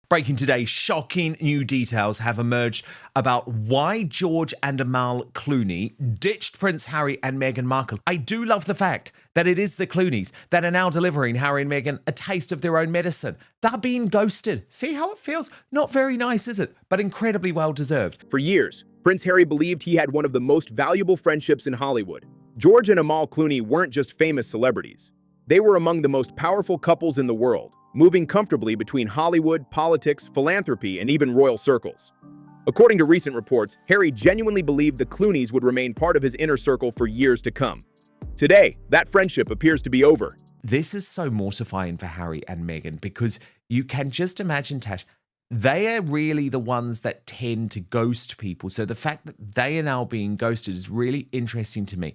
Breaking today, shocking new details have emerged about why George and Amal Clooney ditched Prince Harry and Meghan Markle. I do love the fact that it is the Clooneys that are now delivering Harry and Meghan a taste of their own medicine. They're being ghosted. See how it feels? Not very nice, is it? But incredibly well deserved. For years, Prince Harry believed he had one of the most valuable friendships in Hollywood. George and Amal Clooney weren't just famous celebrities. They were among the most powerful couples in the world, moving comfortably between Hollywood, politics, philanthropy, and even royal circles. According to recent reports, Harry genuinely believed the Clooneys would remain part of his inner circle for years to come. Today, that friendship appears to be over. This is so mortifying for Harry and Meghan because you can just imagine, Tash, they are really the ones that tend to ghost people. So the fact that they are now being ghosted is really interesting to me.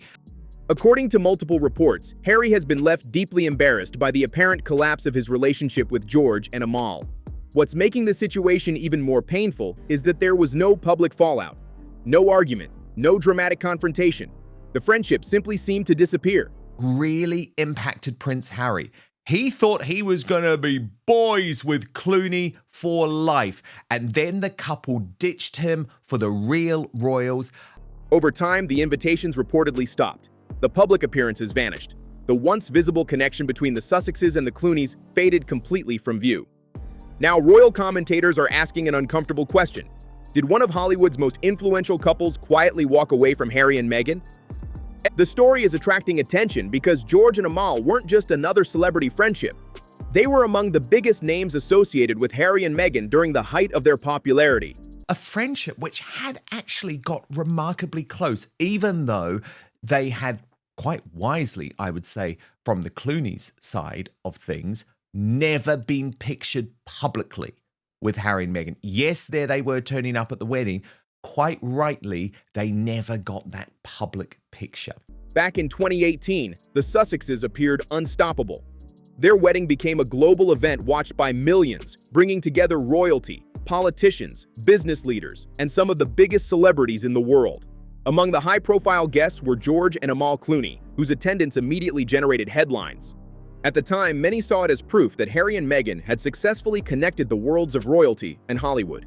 According to multiple reports, Harry has been left deeply embarrassed by the apparent collapse of his relationship with George and Amal. What's making the situation even more painful is that there was no public fallout, no argument, no dramatic confrontation. The friendship simply seemed to disappear. Really impacted Prince Harry. He thought he was going to be boys with Clooney for life, and then the couple ditched him for the real royals. Over time, the invitations reportedly stopped. The public appearances vanished. The once visible connection between the Sussexes and the Clooneys faded completely from view. Now, royal commentators are asking an uncomfortable question. Did one of Hollywood's most influential couples quietly walk away from Harry and Meghan? The story is attracting attention because George and Amal weren't just another celebrity friendship. They were among the biggest names associated with Harry and Meghan during the height of their popularity. A friendship which had actually got remarkably close, even though they had, quite wisely, I would say, from the Clooneys' side of things, never been pictured publicly with Harry and Meghan. Yes, there they were turning up at the wedding. Quite rightly, they never got that public picture. Back in 2018, the Sussexes appeared unstoppable. Their wedding became a global event watched by millions, bringing together royalty, politicians, business leaders, and some of the biggest celebrities in the world. Among the high-profile guests were George and Amal Clooney, whose attendance immediately generated headlines. At the time, many saw it as proof that Harry and Meghan had successfully connected the worlds of royalty and Hollywood.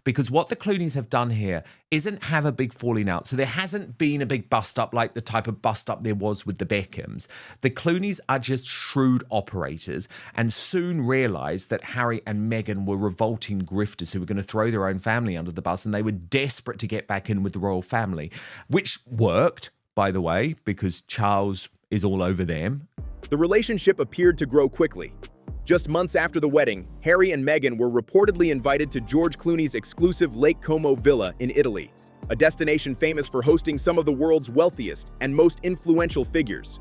Because what the Clooneys have done here isn't have a big falling out. So there hasn't been a big bust-up like the type of bust-up there was with the Beckhams. The Clooneys are just shrewd operators and soon realised that Harry and Meghan were revolting grifters who were going to throw their own family under the bus, and they were desperate to get back in with the royal family, which worked, by the way, because Charles is all over them. The relationship appeared to grow quickly. Just months after the wedding, Harry and Meghan were reportedly invited to George Clooney's exclusive Lake Como villa in Italy, a destination famous for hosting some of the world's wealthiest and most influential figures.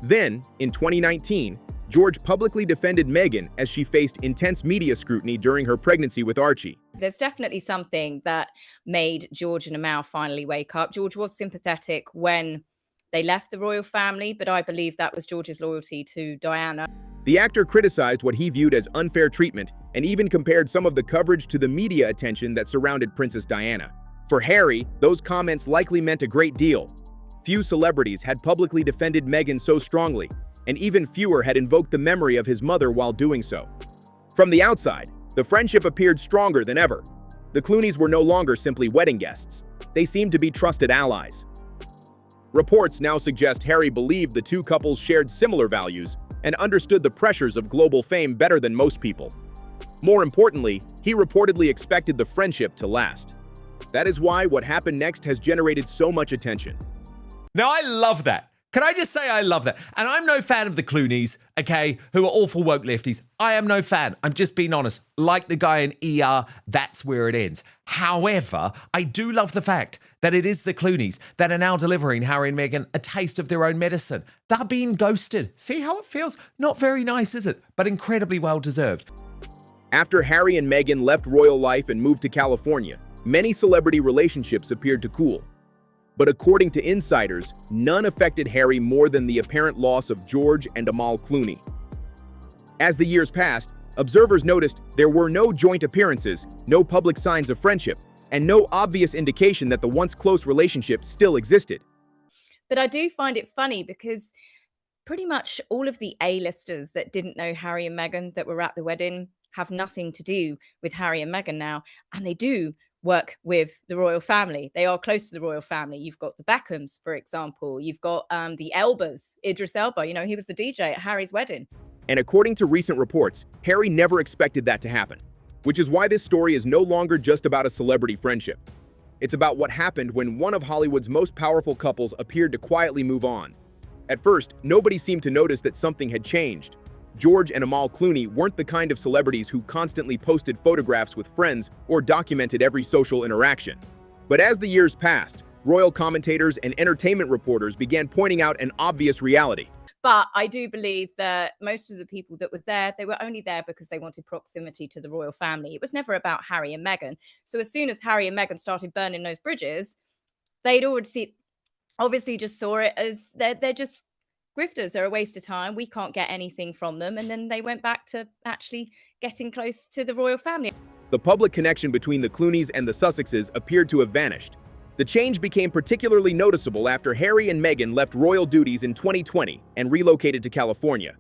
Then, in 2019, George publicly defended Meghan as she faced intense media scrutiny during her pregnancy with Archie. There's definitely something that made George and Amal finally wake up. George was sympathetic when they left the royal family, but I believe that was George's loyalty to Diana. The actor criticized what he viewed as unfair treatment and even compared some of the coverage to the media attention that surrounded Princess Diana. For Harry, those comments likely meant a great deal. Few celebrities had publicly defended Meghan so strongly, and even fewer had invoked the memory of his mother while doing so. From the outside, the friendship appeared stronger than ever. The Clooneys were no longer simply wedding guests. They seemed to be trusted allies. Reports now suggest Harry believed the two couples shared similar values and understood the pressures of global fame better than most people. More importantly, he reportedly expected the friendship to last. That is why what happened next has generated so much attention. Now, I love that. Can I just say I love that? And I'm no fan of the Clooneys, okay, who are awful woke lefties. I am no fan. I'm just being honest. Like the guy in ER, that's where it ends. However, I do love the fact that it is the Clooneys that are now delivering Harry and Meghan a taste of their own medicine. They're being ghosted. See how it feels? Not very nice, is it? But incredibly well deserved. After Harry and Meghan left royal life and moved to California, many celebrity relationships appeared to cool. But according to insiders, none affected Harry more than the apparent loss of George and Amal Clooney. As the years passed, observers noticed there were no joint appearances, no public signs of friendship, and no obvious indication that the once close relationship still existed. But I do find it funny because pretty much all of the A-listers that didn't know Harry and Meghan that were at the wedding have nothing to do with Harry and Meghan now, and they do work with the royal family. They are close to the royal family. You've got the Beckhams, for example. You've got the Elbas, Idris Elba. You know, he was the DJ at Harry's wedding. And according to recent reports, Harry never expected that to happen, which is why this story is no longer just about a celebrity friendship. It's about what happened when one of Hollywood's most powerful couples appeared to quietly move on. At first, nobody seemed to notice that something had changed. George and Amal Clooney weren't the kind of celebrities who constantly posted photographs with friends or documented every social interaction. But as the years passed, royal commentators and entertainment reporters began pointing out an obvious reality. But I do believe that most of the people that were there, they were only there because they wanted proximity to the royal family. It was never about Harry and Meghan. So as soon as Harry and Meghan started burning those bridges, they'd already obviously just saw it as they're just grifters. They're a waste of time. We can't get anything from them. And then they went back to actually getting close to the royal family. The public connection between the Clooneys and the Sussexes appeared to have vanished. The change became particularly noticeable after Harry and Meghan left royal duties in 2020 and relocated to California.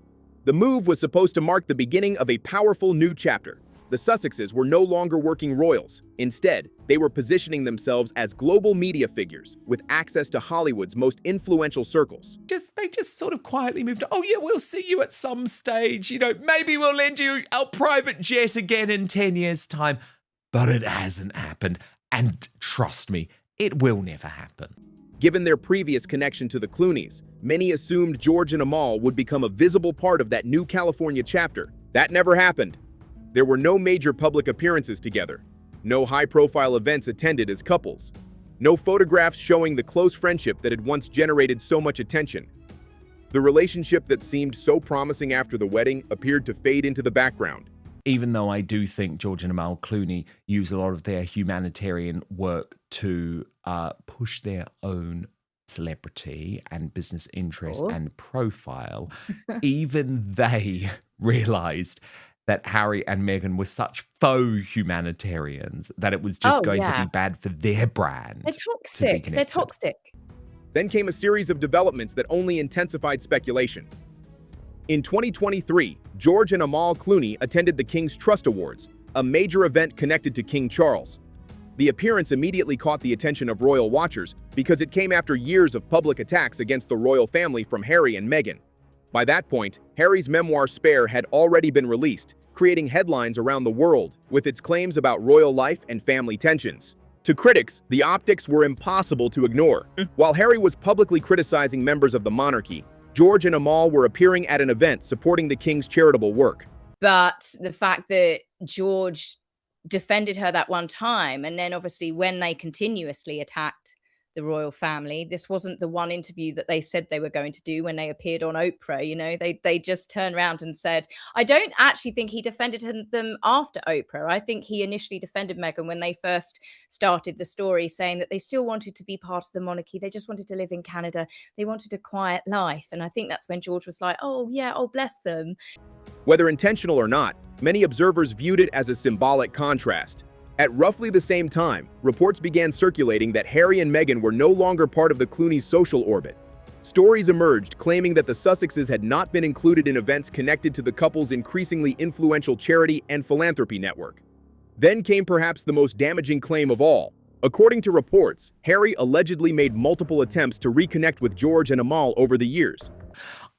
The move was supposed to mark the beginning of a powerful new chapter. The Sussexes were no longer working royals. Instead, they were positioning themselves as global media figures with access to Hollywood's most influential circles. They just sort of quietly moved, oh yeah, we'll see you at some stage. You know, maybe we'll lend you our private jet again in 10 years' time. But it hasn't happened. And trust me, it will never happen. Given their previous connection to the Clooneys, many assumed George and Amal would become a visible part of that new California chapter. That never happened. There were no major public appearances together, no high-profile events attended as couples, no photographs showing the close friendship that had once generated so much attention. The relationship that seemed so promising after the wedding appeared to fade into the background. Even though I do think George and Amal Clooney use a lot of their humanitarian work to push their own celebrity and business interests and profile, even they realized that Harry and Meghan were such faux humanitarians that it was just going to be bad for their brand. They're toxic. They're toxic. Then came a series of developments that only intensified speculation. In 2023, George and Amal Clooney attended the King's Trust Awards, a major event connected to King Charles. The appearance immediately caught the attention of royal watchers because it came after years of public attacks against the royal family from Harry and Meghan. By that point, Harry's memoir Spare had already been released, creating headlines around the world with its claims about royal life and family tensions. To critics, the optics were impossible to ignore. While Harry was publicly criticizing members of the monarchy, George and Amal were appearing at an event supporting the king's charitable work. But the fact that George defended her that one time, and then obviously when they continuously attacked the royal family, this wasn't the one interview that they said they were going to do when they appeared on Oprah. You know, they just turned around and said, I don't actually think he defended them after Oprah. I think he initially defended Meghan when they first started the story, saying that they still wanted to be part of the monarchy. They just wanted to live in Canada. They wanted a quiet life. And I think that's when George was like, oh yeah, oh bless them. Whether intentional or not, many observers viewed it as a symbolic contrast. At roughly the same time, reports began circulating that Harry and Meghan were no longer part of the Clooneys' social orbit. Stories emerged claiming that the Sussexes had not been included in events connected to the couple's increasingly influential charity and philanthropy network. Then came perhaps the most damaging claim of all. According to reports, Harry allegedly made multiple attempts to reconnect with George and Amal over the years.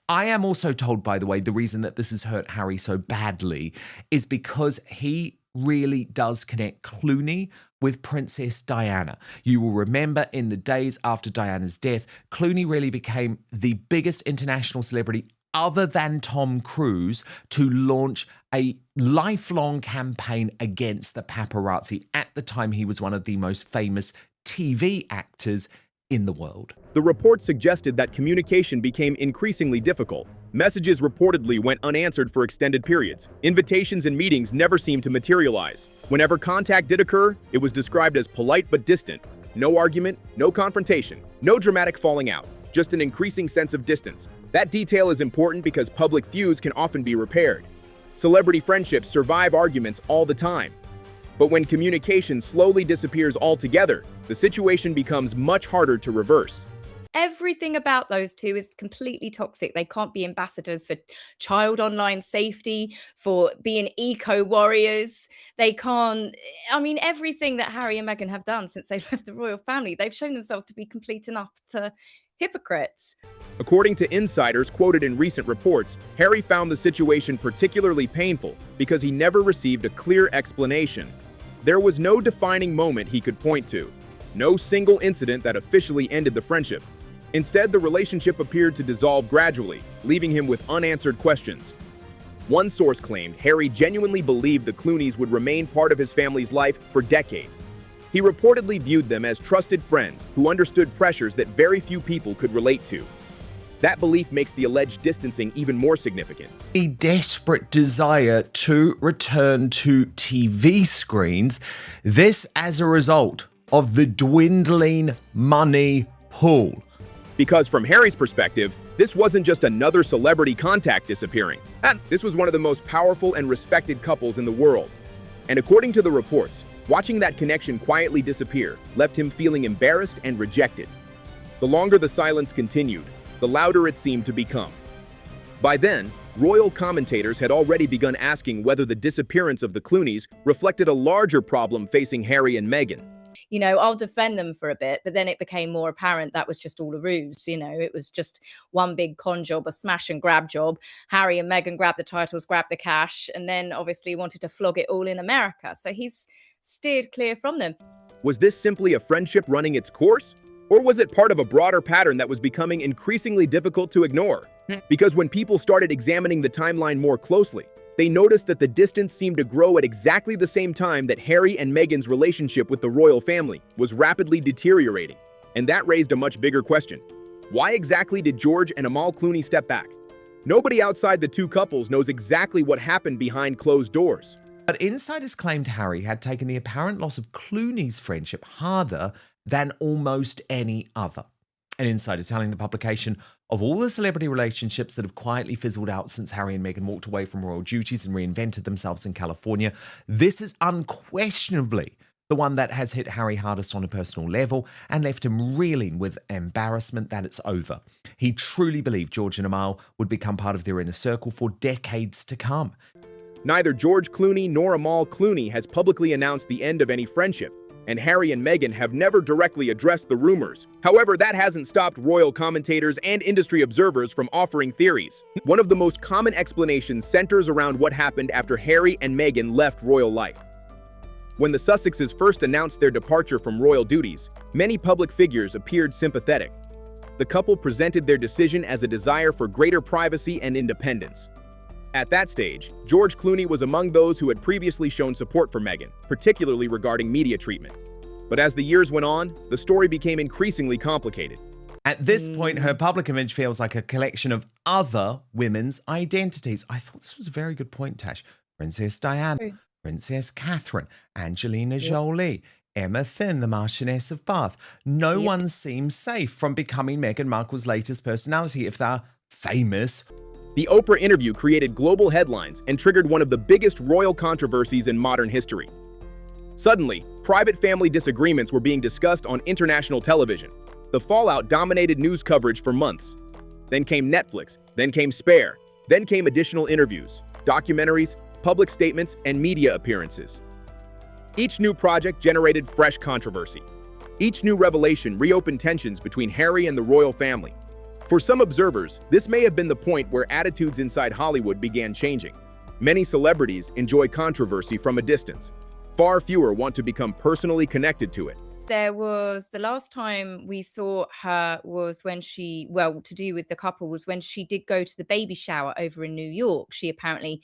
I am also told, by the way, the reason that this has hurt Harry so badly is because he really does connect Clooney with Princess Diana. You will remember in the days after Diana's death, Clooney really became the biggest international celebrity other than Tom Cruise to launch a lifelong campaign against the paparazzi. At the time, he was one of the most famous TV actors in the world. The report suggested that communication became increasingly difficult. Messages reportedly went unanswered for extended periods. Invitations and meetings never seemed to materialize. Whenever contact did occur, it was described as polite but distant. No argument, no confrontation, no dramatic falling out, just an increasing sense of distance. That detail is important because public feuds can often be repaired. Celebrity friendships survive arguments all the time. But when communication slowly disappears altogether, the situation becomes much harder to reverse. Everything about those two is completely toxic. They can't be ambassadors for child online safety, for being eco warriors. They can't, I mean, everything that Harry and Meghan have done since they left the royal family, they've shown themselves to be complete and utter hypocrites. According to insiders quoted in recent reports, Harry found the situation particularly painful because he never received a clear explanation. There was no defining moment he could point to, no single incident that officially ended the friendship. Instead, the relationship appeared to dissolve gradually, leaving him with unanswered questions. One source claimed Harry genuinely believed the Clooneys would remain part of his family's life for decades. He reportedly viewed them as trusted friends who understood pressures that very few people could relate to. That belief makes the alleged distancing even more significant. A desperate desire to return to TV screens, this as a result of the dwindling money pool. Because from Harry's perspective, this wasn't just another celebrity contact disappearing. This was one of the most powerful and respected couples in the world. And according to the reports, watching that connection quietly disappear left him feeling embarrassed and rejected. The longer the silence continued, the louder it seemed to become. By then, royal commentators had already begun asking whether the disappearance of the Clooneys reflected a larger problem facing Harry and Meghan. You know, I'll defend them for a bit, but then it became more apparent that was just all a ruse. You know, it was just one big con job, a smash and grab job. Harry and Meghan grabbed the titles, grabbed the cash, and then obviously wanted to flog it all in America. So he's steered clear from them. Was this simply a friendship running its course? Or was it part of a broader pattern that was becoming increasingly difficult to ignore? Because when people started examining the timeline more closely, they noticed that the distance seemed to grow at exactly the same time that Harry and Meghan's relationship with the royal family was rapidly deteriorating. And that raised a much bigger question. Why exactly did George and Amal Clooney step back? Nobody outside the two couples knows exactly what happened behind closed doors. But insiders claimed Harry had taken the apparent loss of Clooney's friendship harder than almost any other. An insider telling the publication, of all the celebrity relationships that have quietly fizzled out since Harry and Meghan walked away from royal duties and reinvented themselves in California, this is unquestionably the one that has hit Harry hardest on a personal level and left him reeling with embarrassment that it's over. He truly believed George and Amal would become part of their inner circle for decades to come. Neither George Clooney nor Amal Clooney has publicly announced the end of any friendship, and Harry and Meghan have never directly addressed the rumors. However, that hasn't stopped royal commentators and industry observers from offering theories. One of the most common explanations centers around what happened after Harry and Meghan left royal life. When the Sussexes first announced their departure from royal duties, many public figures appeared sympathetic. The couple presented their decision as a desire for greater privacy and independence. At that stage, George Clooney was among those who had previously shown support for Meghan, particularly regarding media treatment. But as the years went on, the story became increasingly complicated. At this point, her public image feels like a collection of other women's identities. I thought this was a very good point, Tash. Princess Diana, Princess Catherine, Angelina Jolie, Emma Thin, the Marchioness of Bath. No one seems safe from becoming Meghan Markle's latest personality if they're famous. The Oprah interview created global headlines and triggered one of the biggest royal controversies in modern history. Suddenly, private family disagreements were being discussed on international television. The fallout dominated news coverage for months. Then came Netflix, then came Spare, then came additional interviews, documentaries, public statements, and media appearances. Each new project generated fresh controversy. Each new revelation reopened tensions between Harry and the royal family. For some observers, this may have been the point where attitudes inside Hollywood began changing. Many celebrities enjoy controversy from a distance. Far fewer want to become personally connected to it. There was the last time we saw her was when she, well, to do with the couple, was when she did go to the baby shower over in New York. She apparently,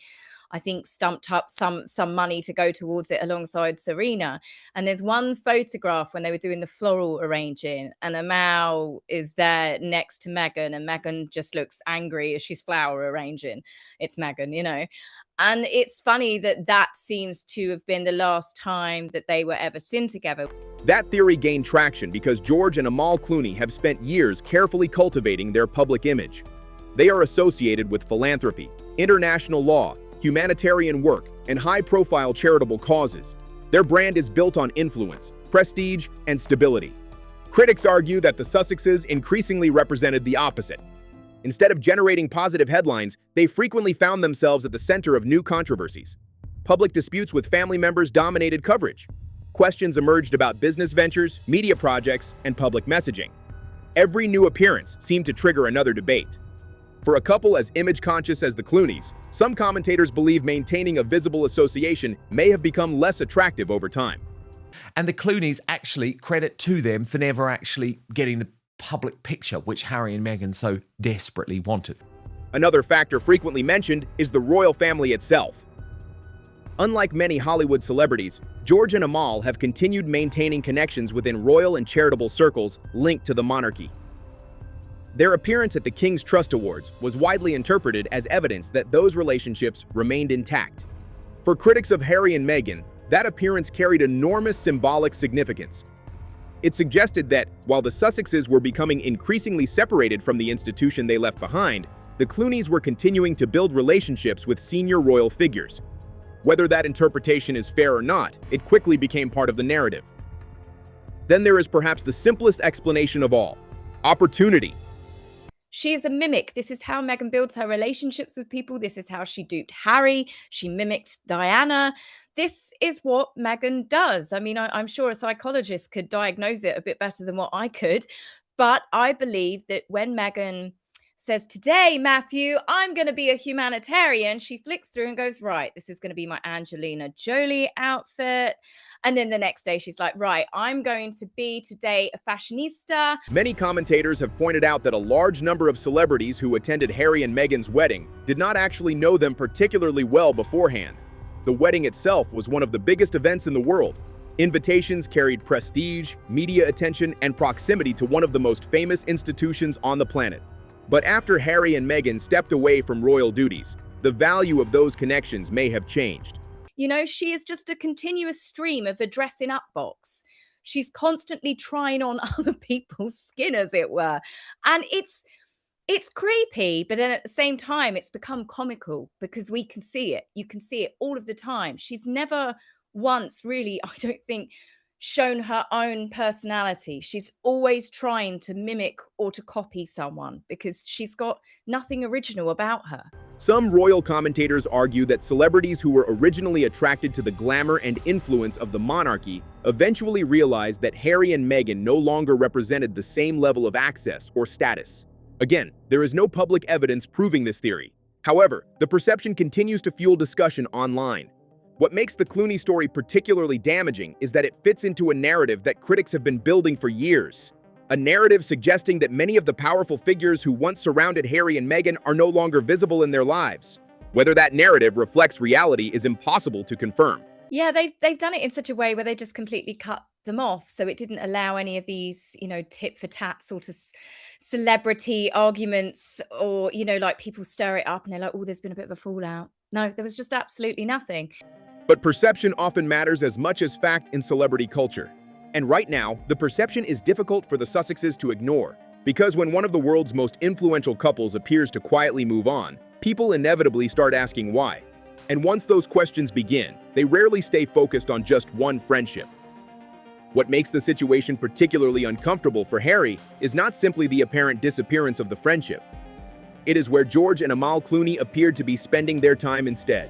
I think, stumped up some money to go towards it alongside Serena. And there's one photograph when they were doing the floral arranging, and Amal is there next to Meghan, and Meghan just looks angry as she's flower arranging. It's Meghan, you know. And it's funny that that seems to have been the last time that they were ever seen together. That theory gained traction because George and Amal Clooney have spent years carefully cultivating their public image. They are associated with philanthropy, international law, humanitarian work, and high-profile charitable causes. Their brand is built on influence, prestige, and stability. Critics argue that the Sussexes increasingly represented the opposite. Instead of generating positive headlines, they frequently found themselves at the center of new controversies. Public disputes with family members dominated coverage. Questions emerged about business ventures, media projects, and public messaging. Every new appearance seemed to trigger another debate. For a couple as image-conscious as the Clooneys, some commentators believe maintaining a visible association may have become less attractive over time. And the Clooneys, actually, credit to them for never actually getting the public picture, which Harry and Meghan so desperately wanted. Another factor frequently mentioned is the royal family itself. Unlike many Hollywood celebrities, George and Amal have continued maintaining connections within royal and charitable circles linked to the monarchy. Their appearance at the King's Trust Awards was widely interpreted as evidence that those relationships remained intact. For critics of Harry and Meghan, that appearance carried enormous symbolic significance. It suggested that, while the Sussexes were becoming increasingly separated from the institution they left behind, the Clooneys were continuing to build relationships with senior royal figures. Whether that interpretation is fair or not, it quickly became part of the narrative. Then there is perhaps the simplest explanation of all: opportunity. She is a mimic. This is how Meghan builds her relationships with people. This is how she duped Harry. She mimicked Diana. This is what Meghan does. I mean, I'm sure a psychologist could diagnose it a bit better than what I could. But I believe that when Meghan says, "Today, Matthew, I'm going to be a humanitarian," she flicks through and goes, "Right, this is going to be my Angelina Jolie outfit." And then the next day she's like, "Right, I'm going to be today a fashionista." Many commentators have pointed out that a large number of celebrities who attended Harry and Meghan's wedding did not actually know them particularly well beforehand. The wedding itself was one of the biggest events in the world. Invitations carried prestige, media attention, and proximity to one of the most famous institutions on the planet. But after Harry and Meghan stepped away from royal duties, the value of those connections may have changed. You know, she is just a continuous stream of a dressing up box. She's constantly trying on other people's skin, as it were. And it's creepy, but then at the same time, it's become comical because we can see it. You can see it all of the time. She's never once really, I don't think, shown her own personality. She's always trying to mimic or to copy someone because she's got nothing original about her. Some royal commentators argue that celebrities who were originally attracted to the glamour and influence of the monarchy eventually realized that Harry and Meghan no longer represented the same level of access or status. Again, there is no public evidence proving this theory. However, the perception continues to fuel discussion online. What makes the Clooney story particularly damaging is that it fits into a narrative that critics have been building for years. A narrative suggesting that many of the powerful figures who once surrounded Harry and Meghan are no longer visible in their lives. Whether that narrative reflects reality is impossible to confirm. Yeah, they've done it in such a way where they just completely cut them off. So it didn't allow any of these, tit for tat sort of celebrity arguments or, like people stir it up and they're like, "Oh, there's been a bit of a fallout." No, there was just absolutely nothing. But perception often matters as much as fact in celebrity culture. And right now, the perception is difficult for the Sussexes to ignore, because when one of the world's most influential couples appears to quietly move on, people inevitably start asking why. And once those questions begin, they rarely stay focused on just one friendship. What makes the situation particularly uncomfortable for Harry is not simply the apparent disappearance of the friendship. It is where George and Amal Clooney appeared to be spending their time instead.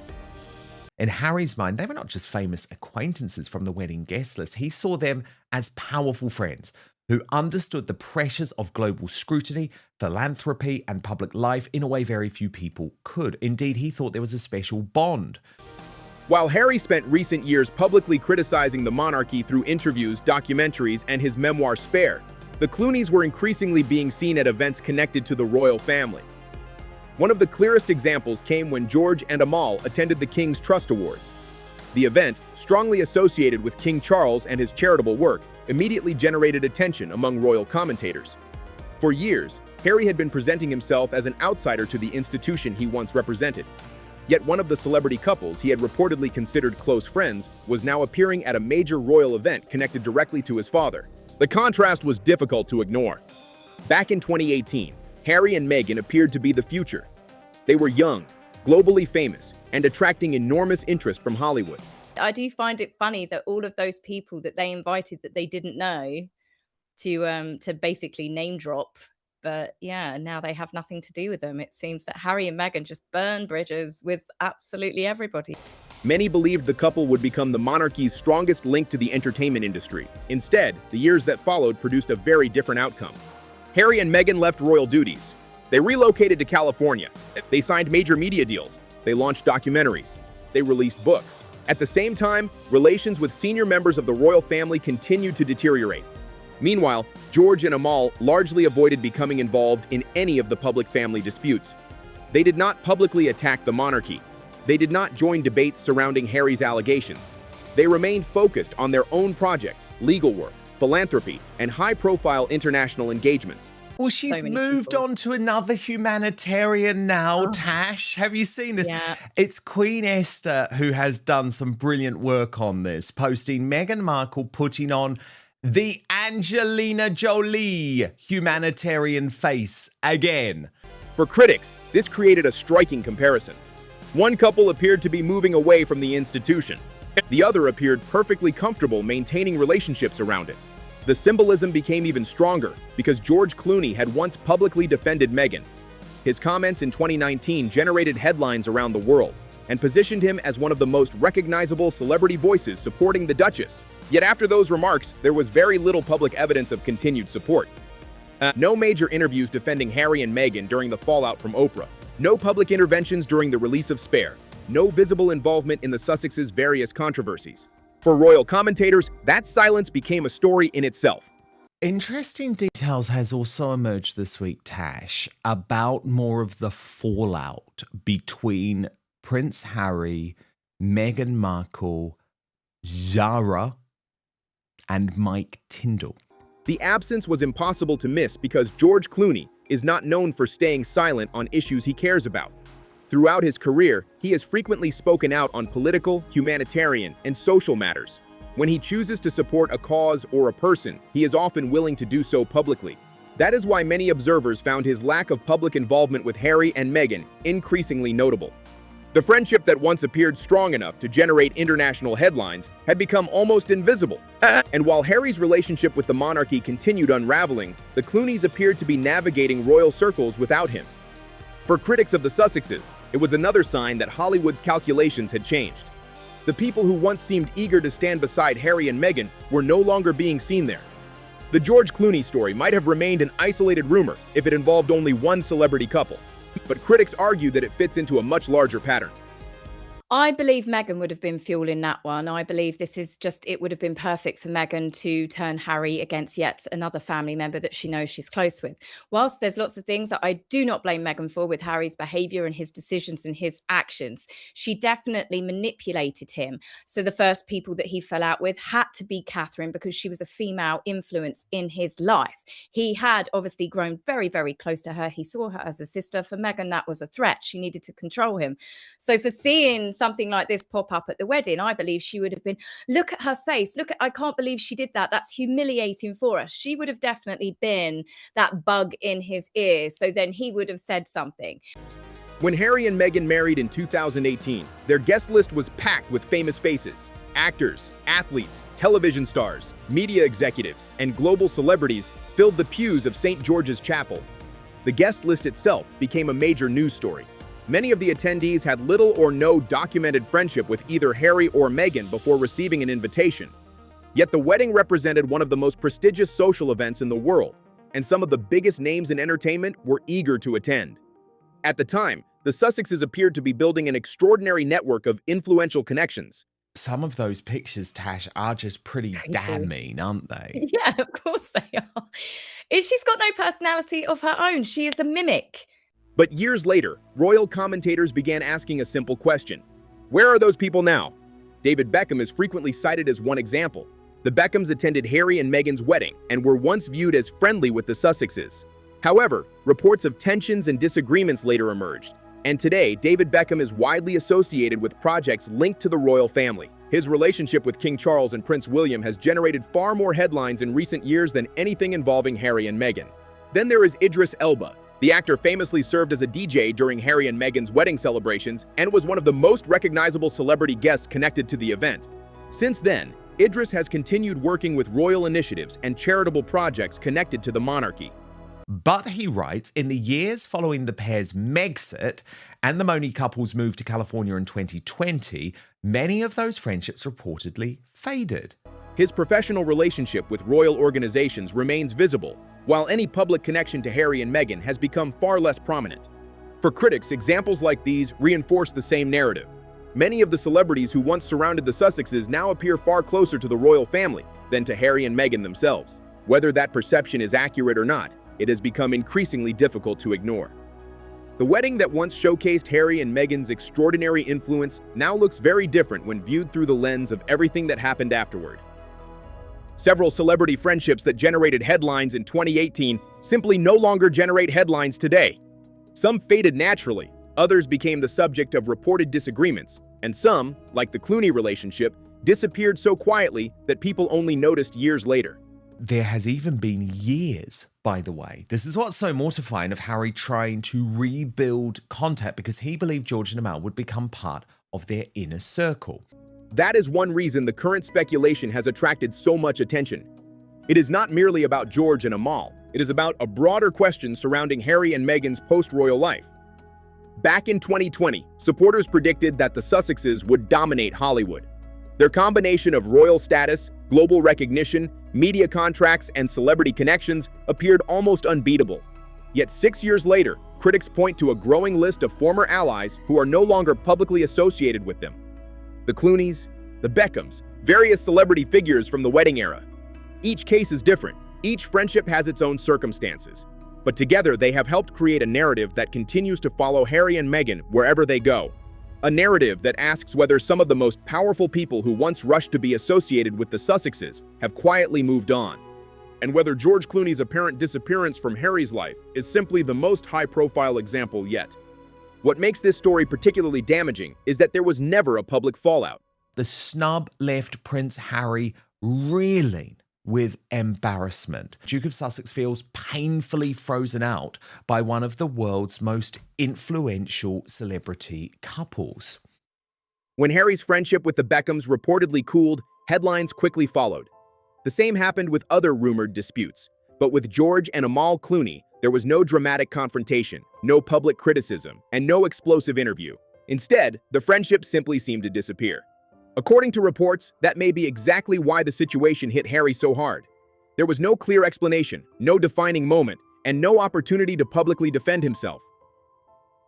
In Harry's mind, they were not just famous acquaintances from the wedding guest list. He saw them as powerful friends who understood the pressures of global scrutiny, philanthropy, and public life in a way very few people could. Indeed, he thought there was a special bond. While Harry spent recent years publicly criticizing the monarchy through interviews, documentaries, and his memoir Spare, the Clooneys were increasingly being seen at events connected to the royal family. One of the clearest examples came when George and Amal attended the King's Trust Awards. The event, strongly associated with King Charles and his charitable work, immediately generated attention among royal commentators. For years, Harry had been presenting himself as an outsider to the institution he once represented. Yet one of the celebrity couples he had reportedly considered close friends was now appearing at a major royal event connected directly to his father. The contrast was difficult to ignore. Back in 2018, Harry and Meghan appeared to be the future. They were young, globally famous, and attracting enormous interest from Hollywood. I do find it funny that all of those people that they invited that they didn't know to basically name drop. But yeah, now they have nothing to do with them. It seems that Harry and Meghan just burn bridges with absolutely everybody. Many believed the couple would become the monarchy's strongest link to the entertainment industry. Instead, the years that followed produced a very different outcome. Harry and Meghan left royal duties. They relocated to California. They signed major media deals. They launched documentaries. They released books. At the same time, relations with senior members of the royal family continued to deteriorate. Meanwhile, George and Amal largely avoided becoming involved in any of the public family disputes. They did not publicly attack the monarchy. They did not join debates surrounding Harry's allegations. They remained focused on their own projects, legal work, philanthropy, and high-profile international engagements. Well, she's moved on to another humanitarian now, Tash. Have you seen this? Yeah. It's Queen Esther who has done some brilliant work on this, posting Meghan Markle putting on the Angelina Jolie humanitarian face again. For critics, this created a striking comparison. One couple appeared to be moving away from the institution. The other appeared perfectly comfortable maintaining relationships around it. The symbolism became even stronger because George Clooney had once publicly defended Meghan. His comments in 2019 generated headlines around the world and positioned him as one of the most recognizable celebrity voices supporting the Duchess. Yet after those remarks, there was very little public evidence of continued support. No major interviews defending Harry and Meghan during the fallout from Oprah. No public interventions during the release of Spare. No visible involvement in the Sussexes' various controversies. For royal commentators, that silence became a story in itself. Interesting details has also emerged this week, Tash, about more of the fallout between Prince Harry, Meghan Markle, Zara, and Mike Tyndall. The absence was impossible to miss because George Clooney is not known for staying silent on issues he cares about. Throughout his career, he has frequently spoken out on political, humanitarian, and social matters. When he chooses to support a cause or a person, he is often willing to do so publicly. That is why many observers found his lack of public involvement with Harry and Meghan increasingly notable. The friendship that once appeared strong enough to generate international headlines had become almost invisible. And while Harry's relationship with the monarchy continued unraveling, the Clooneys appeared to be navigating royal circles without him. For critics of the Sussexes, it was another sign that Hollywood's calculations had changed. The people who once seemed eager to stand beside Harry and Meghan were no longer being seen there. The George Clooney story might have remained an isolated rumor if it involved only one celebrity couple, but critics argue that it fits into a much larger pattern. I believe Meghan would have been fueling that one. I believe this is just, it would have been perfect for Meghan to turn Harry against yet another family member that she knows she's close with. Whilst there's lots of things that I do not blame Meghan for with Harry's behavior and his decisions and his actions, she definitely manipulated him. So the first people that he fell out with had to be Catherine because she was a female influence in his life. He had obviously grown very, very close to her. He saw her as a sister. For Meghan, that was a threat. She needed to control him. So for seeing something like this pop up at the wedding, I believe she would have been, look at her face, look at, I can't believe she did that, that's humiliating for us. She would have definitely been that bug in his ear, so then he would have said something. When Harry and Meghan married in 2018, their guest list was packed with famous faces. Actors, athletes, television stars, media executives, and global celebrities filled the pews of St. George's Chapel. The guest list itself became a major news story. Many of the attendees had little or no documented friendship with either Harry or Meghan before receiving an invitation. Yet the wedding represented one of the most prestigious social events in the world, and some of the biggest names in entertainment were eager to attend. At the time, the Sussexes appeared to be building an extraordinary network of influential connections. Some of those pictures, Tash, are just pretty damning, aren't they? Yeah, of course they are. She's got no personality of her own. She is a mimic. But years later, royal commentators began asking a simple question. Where are those people now? David Beckham is frequently cited as one example. The Beckhams attended Harry and Meghan's wedding and were once viewed as friendly with the Sussexes. However, reports of tensions and disagreements later emerged. And today, David Beckham is widely associated with projects linked to the royal family. His relationship with King Charles and Prince William has generated far more headlines in recent years than anything involving Harry and Meghan. Then there is Idris Elba. The actor famously served as a DJ during Harry and Meghan's wedding celebrations and was one of the most recognizable celebrity guests connected to the event. Since then, Idris has continued working with royal initiatives and charitable projects connected to the monarchy. But he writes, in the years following the pair's Megxit and the Mooney couple's move to California in 2020, many of those friendships reportedly faded. His professional relationship with royal organizations remains visible, while any public connection to Harry and Meghan has become far less prominent. For critics, examples like these reinforce the same narrative. Many of the celebrities who once surrounded the Sussexes now appear far closer to the royal family than to Harry and Meghan themselves. Whether that perception is accurate or not, it has become increasingly difficult to ignore. The wedding that once showcased Harry and Meghan's extraordinary influence now looks very different when viewed through the lens of everything that happened afterward. Several celebrity friendships that generated headlines in 2018 simply no longer generate headlines today. Some faded naturally, others became the subject of reported disagreements, and some, like the Clooney relationship, disappeared so quietly that people only noticed years later. There has even been years, by the way. This is what's so mortifying of Harry trying to rebuild contact because he believed George and Amal would become part of their inner circle. That is one reason the current speculation has attracted so much attention. It is not merely about George and Amal. It is about a broader question surrounding Harry and Meghan's post-royal life. Back in 2020, supporters predicted that the Sussexes would dominate Hollywood. Their combination of royal status, global recognition, media contracts, and celebrity connections appeared almost unbeatable. Yet 6 years later, critics point to a growing list of former allies who are no longer publicly associated with them. The Clooneys, the Beckhams, various celebrity figures from the wedding era. Each case is different. Each friendship has its own circumstances. But together they have helped create a narrative that continues to follow Harry and Meghan wherever they go. A narrative that asks whether some of the most powerful people who once rushed to be associated with the Sussexes have quietly moved on, and whether George Clooney's apparent disappearance from Harry's life is simply the most high-profile example yet. What makes this story particularly damaging is that there was never a public fallout. The snub left Prince Harry reeling with embarrassment. Duke of Sussex feels painfully frozen out by one of the world's most influential celebrity couples. When Harry's friendship with the Beckhams reportedly cooled, headlines quickly followed. The same happened with other rumored disputes, but with George and Amal Clooney, there was no dramatic confrontation, no public criticism, and no explosive interview. Instead, the friendship simply seemed to disappear. According to reports, that may be exactly why the situation hit Harry so hard. There was no clear explanation, no defining moment, and no opportunity to publicly defend himself.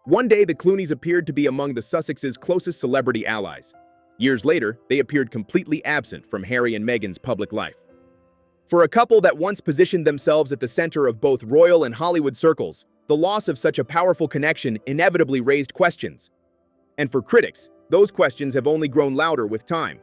One day, the Clooneys appeared to be among the Sussexes' closest celebrity allies. Years later, they appeared completely absent from Harry and Meghan's public life. For a couple that once positioned themselves at the center of both royal and Hollywood circles, the loss of such a powerful connection inevitably raised questions. And for critics, those questions have only grown louder with time.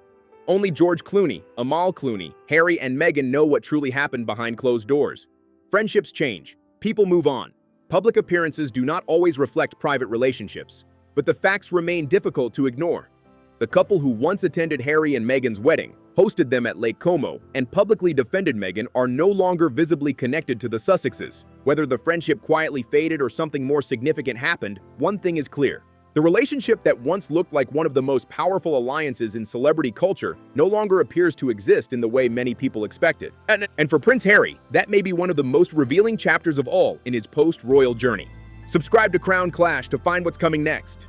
Only George Clooney, Amal Clooney, Harry, and Meghan know what truly happened behind closed doors. Friendships change. People move on. Public appearances do not always reflect private relationships, but the facts remain difficult to ignore. The couple who once attended Harry and Meghan's wedding, hosted them at Lake Como, and publicly defended Meghan are no longer visibly connected to the Sussexes. Whether the friendship quietly faded or something more significant happened, one thing is clear. The relationship that once looked like one of the most powerful alliances in celebrity culture no longer appears to exist in the way many people expected. And for Prince Harry, that may be one of the most revealing chapters of all in his post-royal journey. Subscribe to Crown Clash to find what's coming next.